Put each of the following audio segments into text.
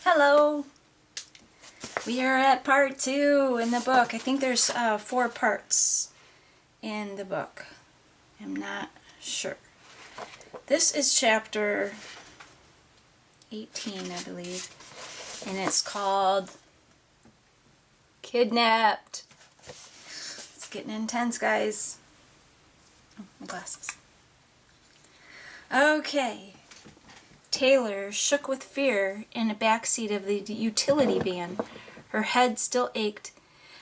Hello! We are at part 2 in the book. I think there's 4 parts in the book. I'm not sure. This is chapter 18, I believe. And it's called Kidnapped. It's getting intense, guys. Oh, my glasses. Okay. Taylor shook with fear in the back seat of the utility van. Her head still ached,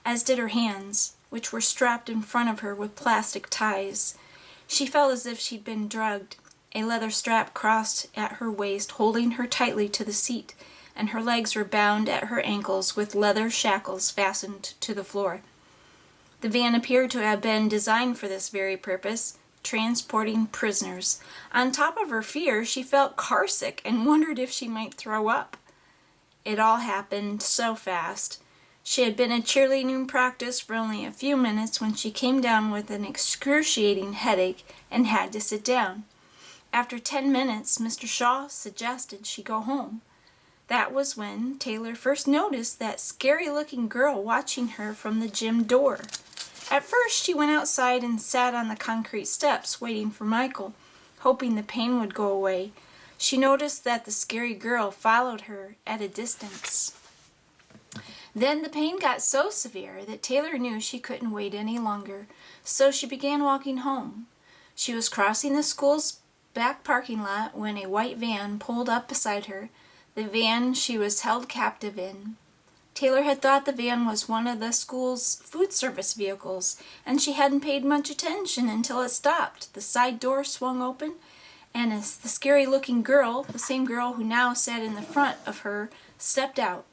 as did her hands, which were strapped in front of her with plastic ties. She felt as if she'd been drugged. A leather strap crossed at her waist, holding her tightly to the seat, and her legs were bound at her ankles with leather shackles fastened to the floor. The van appeared to have been designed for this very purpose, transporting prisoners. On top of her fear, she felt carsick and wondered if she might throw up. It all happened so fast. She had been at cheerleading practice for only a few minutes when she came down with an excruciating headache and had to sit down. After 10 minutes, Mr. Shaw suggested she go home. That was when Taylor first noticed that scary-looking girl watching her from the gym door. At first, she went outside and sat on the concrete steps, waiting for Michael, hoping the pain would go away. She noticed that the scary girl followed her at a distance. Then the pain got so severe that Taylor knew she couldn't wait any longer, so she began walking home. She was crossing the school's back parking lot when a white van pulled up beside her, the van she was held captive in. Taylor had thought the van was one of the school's food service vehicles, and she hadn't paid much attention until it stopped. The side door swung open, and as the scary-looking girl, the same girl who now sat in the front of her, stepped out.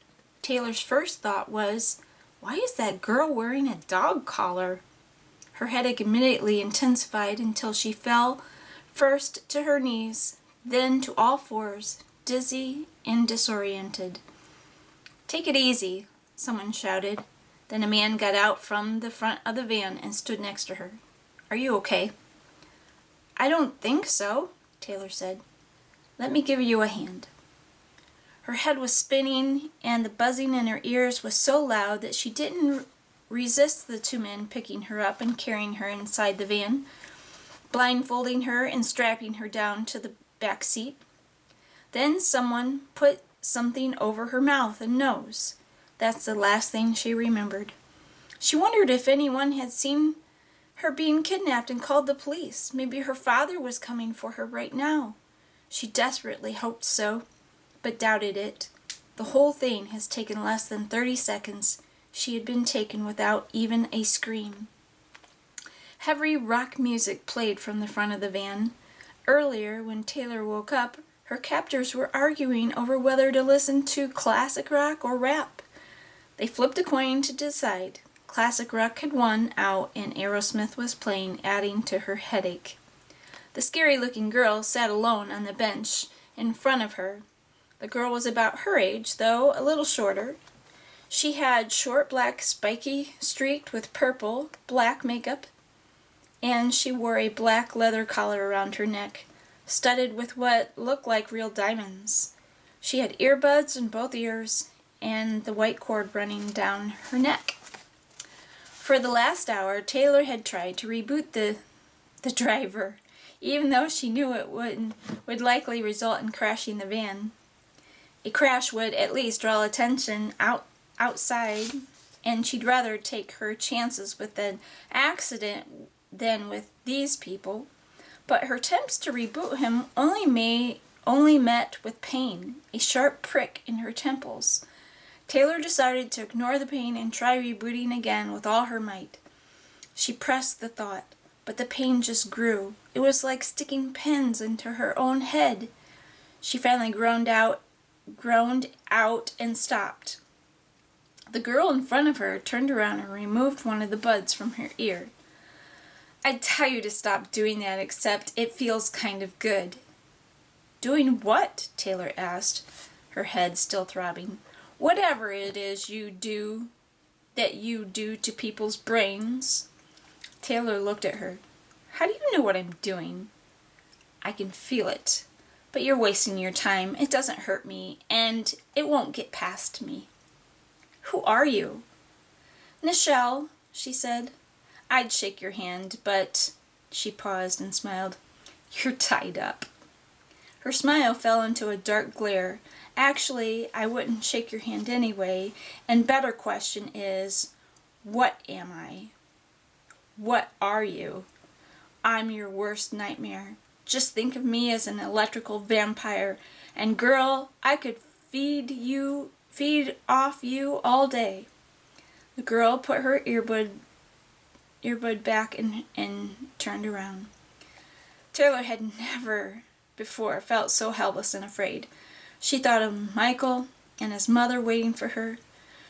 Taylor's first thought was, why is that girl wearing a dog collar? Her headache immediately intensified until she fell first to her knees, then to all fours, dizzy and disoriented. "Take it easy," someone shouted. Then a man got out from the front of the van and stood next to her. "Are you okay?" "I don't think so," Taylor said. "Let me give you a hand." Her head was spinning, and the buzzing in her ears was so loud that she didn't resist the 2 men picking her up and carrying her inside the van, blindfolding her and strapping her down to the back seat. Then someone put something over her mouth and nose. That's the last thing she remembered. She wondered if anyone had seen her being kidnapped and called the police. Maybe her father was coming for her right now. She desperately hoped so, but doubted it. The whole thing has taken less than 30 seconds. She had been taken without even a scream. Heavy rock music played from the front of the van. Earlier, when Taylor woke up, her captors were arguing over whether to listen to classic rock or rap. They flipped a coin to decide. Classic rock had won out and Aerosmith was playing, adding to her headache. The scary-looking girl sat alone on the bench in front of her. The girl was about her age, though a little shorter. She had short black spiky streaked with purple, black makeup, and she wore a black leather collar around her neck, studded with what looked like real diamonds. She had earbuds in both ears and the white cord running down her neck. For the last hour, Taylor had tried to reboot the driver, even though she knew it would likely result in crashing the van. A crash would at least draw attention outside, and she'd rather take her chances with an accident than with these people. But her attempts to reboot him only met with pain, a sharp prick in her temples. Taylor decided to ignore the pain and try rebooting again with all her might. She pressed the thought, but the pain just grew. It was like sticking pins into her own head. She finally groaned out and stopped. The girl in front of her turned around and removed one of the buds from her ear. "I'd tell you to stop doing that, except it feels kind of good." "Doing what?" Taylor asked, her head still throbbing. "Whatever it is you do to people's brains." Taylor looked at her. "How do you know what I'm doing?" "I can feel it." But you're wasting your time. It doesn't hurt me, and it won't get past me. Who are you? Nichelle, she said. I'd shake your hand, but... She paused and smiled. You're tied up. Her smile fell into a dark glare. Actually, I wouldn't shake your hand anyway, and better question is, what am I? What are you? I'm your worst nightmare. Just think of me as an electrical vampire, and girl, I could feed off you all day. The girl put her earbud back and turned around. Taylor had never before felt so helpless and afraid. She thought of Michael and his mother waiting for her.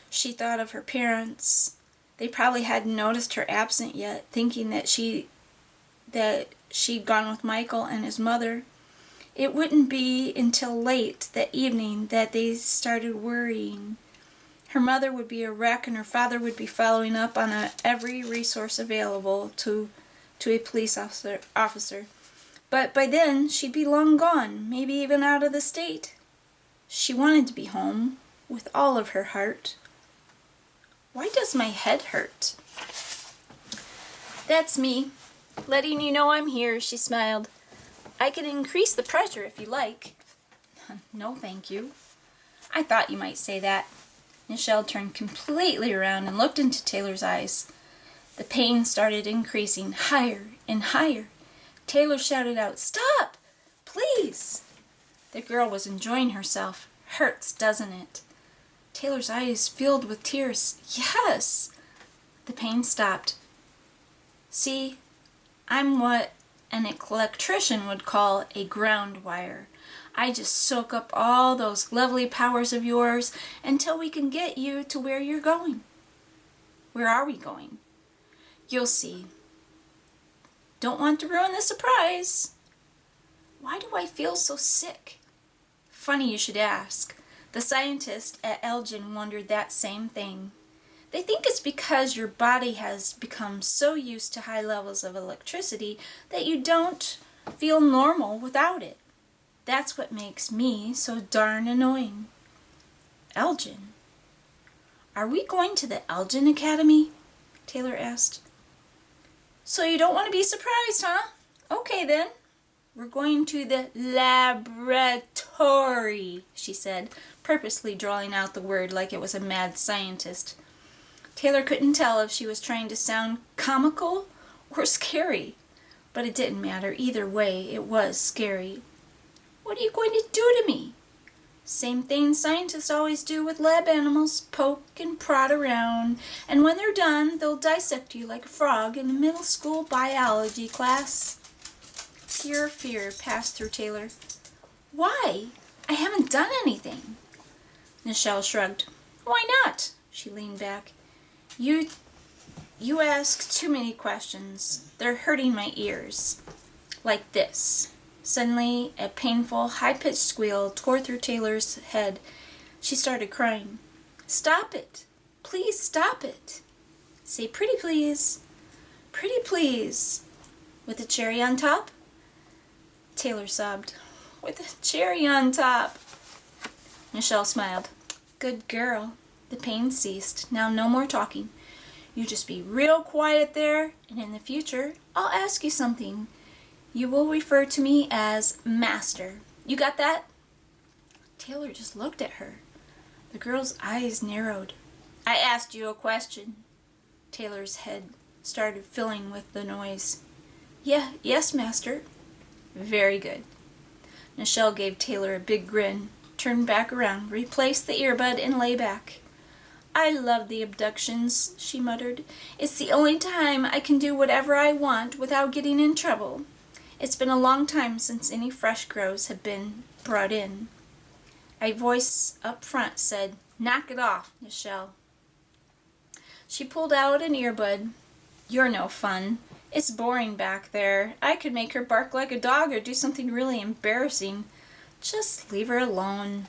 She thought of her parents. They probably hadn't noticed her absent yet, thinking that she'd gone with Michael and his mother. It wouldn't be until late that evening that they started worrying. Her mother would be a wreck, and her father would be following up on every resource available to a police officer. But by then, she'd be long gone, maybe even out of the state. She wanted to be home, with all of her heart. Why does my head hurt? That's me, letting you know I'm here, she smiled. I can increase the pressure if you like. No, thank you. I thought you might say that. Nichelle turned completely around and looked into Taylor's eyes. The pain started increasing higher and higher. Taylor shouted out, Stop! Please! The girl was enjoying herself. Hurts, doesn't it? Taylor's eyes filled with tears. Yes! The pain stopped. See, I'm what an electrician would call a ground wire. I just soak up all those lovely powers of yours until we can get you to where you're going. Where are we going? You'll see. Don't want to ruin the surprise. Why do I feel so sick? Funny you should ask. The scientists at Elgin wondered that same thing. They think it's because your body has become so used to high levels of electricity that you don't feel normal without it. That's what makes me so darn annoying. Elgin? Are we going to the Elgin Academy? Taylor asked. So you don't want to be surprised, huh? Okay then. We're going to the laboratory, she said, purposely drawing out the word like it was a mad scientist. Taylor couldn't tell if she was trying to sound comical or scary, but it didn't matter. Either way, it was scary. What are you going to do to me? Same thing scientists always do with lab animals, poke and prod around, and when they're done, they'll dissect you like a frog in a middle school biology class. Pure fear passed through Taylor. Why? I haven't done anything. Nichelle shrugged. Why not? She leaned back. You ask too many questions. They're hurting my ears. Like this. Suddenly, a painful, high-pitched squeal tore through Taylor's head. She started crying. Stop it. Please stop it. Say pretty please. Pretty please. With a cherry on top? Taylor sobbed. With a cherry on top. Nichelle smiled. Good girl. The pain ceased. Now no more talking. You just be real quiet there, and in the future, I'll ask you something. You will refer to me as Master. You got that? Taylor just looked at her. The girl's eyes narrowed. I asked you a question. Taylor's head started filling with the noise. Yes, Master. Very good. Nichelle gave Taylor a big grin, turned back around, replaced the earbud, and lay back. I love the abductions, she muttered. It's the only time I can do whatever I want without getting in trouble. It's been a long time since any fresh grows have been brought in. A voice up front said, Knock it off, Nichelle. She pulled out an earbud. You're no fun. It's boring back there. I could make her bark like a dog or do something really embarrassing. Just leave her alone.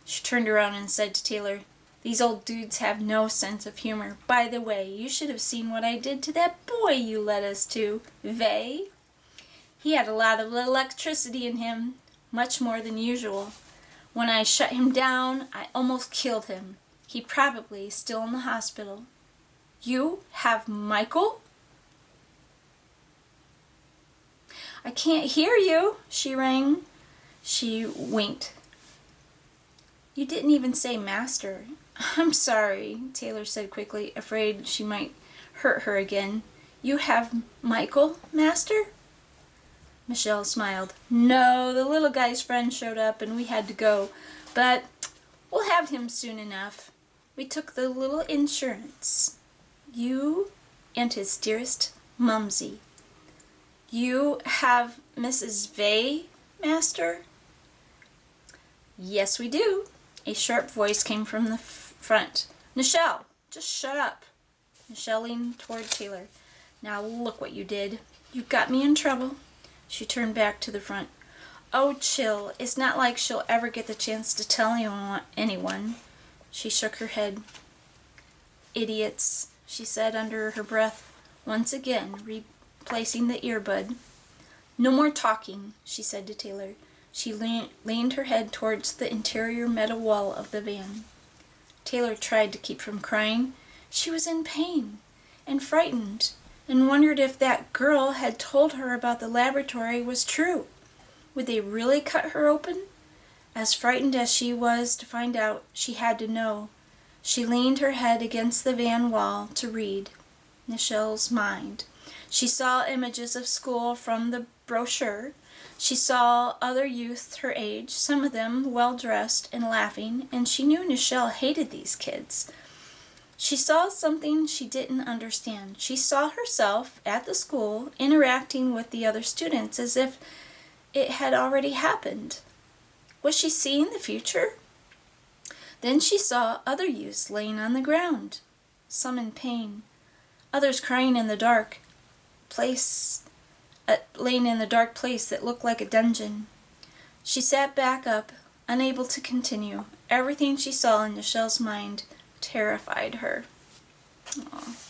She turned around and said to Taylor, These old dudes have no sense of humor. By the way, you should have seen what I did to that boy you led us to, Vay. He had a lot of electricity in him. much more than usual. When I shut him down, I almost killed him. He probably is still in the hospital. You have Michael? I can't hear you, she rang. She winked. You didn't even say master. I'm sorry, Taylor said quickly, afraid she might hurt her again. You have Michael, master? Michelle smiled. No, the little guy's friend showed up and we had to go, but we'll have him soon enough. We took the little insurance. You and his dearest Mumsy. You have Mrs. Vey, master? Yes, we do. A sharp voice came from the front. Michelle, just shut up. Michelle leaned toward Taylor. Now look what you did. You got me in trouble. She turned back to the front. Oh, chill. It's not like she'll ever get the chance to tell anyone. She shook her head. Idiots, she said under her breath, once again replacing the earbud. No more talking, she said to Taylor. She leaned her head towards the interior metal wall of the van. Taylor tried to keep from crying. She was in pain and frightened and wondered if that girl had told her about the laboratory was true. Would they really cut her open? As frightened as she was to find out, she had to know. She leaned her head against the van wall to read Michelle's mind. She saw images of school from the brochure. She saw other youths her age, some of them well-dressed and laughing, and she knew Nichelle hated these kids. She saw something she didn't understand. She saw herself at the school interacting with the other students as if it had already happened. Was she seeing the future? Then she saw other youths laying on the ground, some in pain, others crying in the dark laying in the dark place that looked like a dungeon. She sat back up, unable to continue. Everything she saw in Nichelle's mind terrified her. Aww.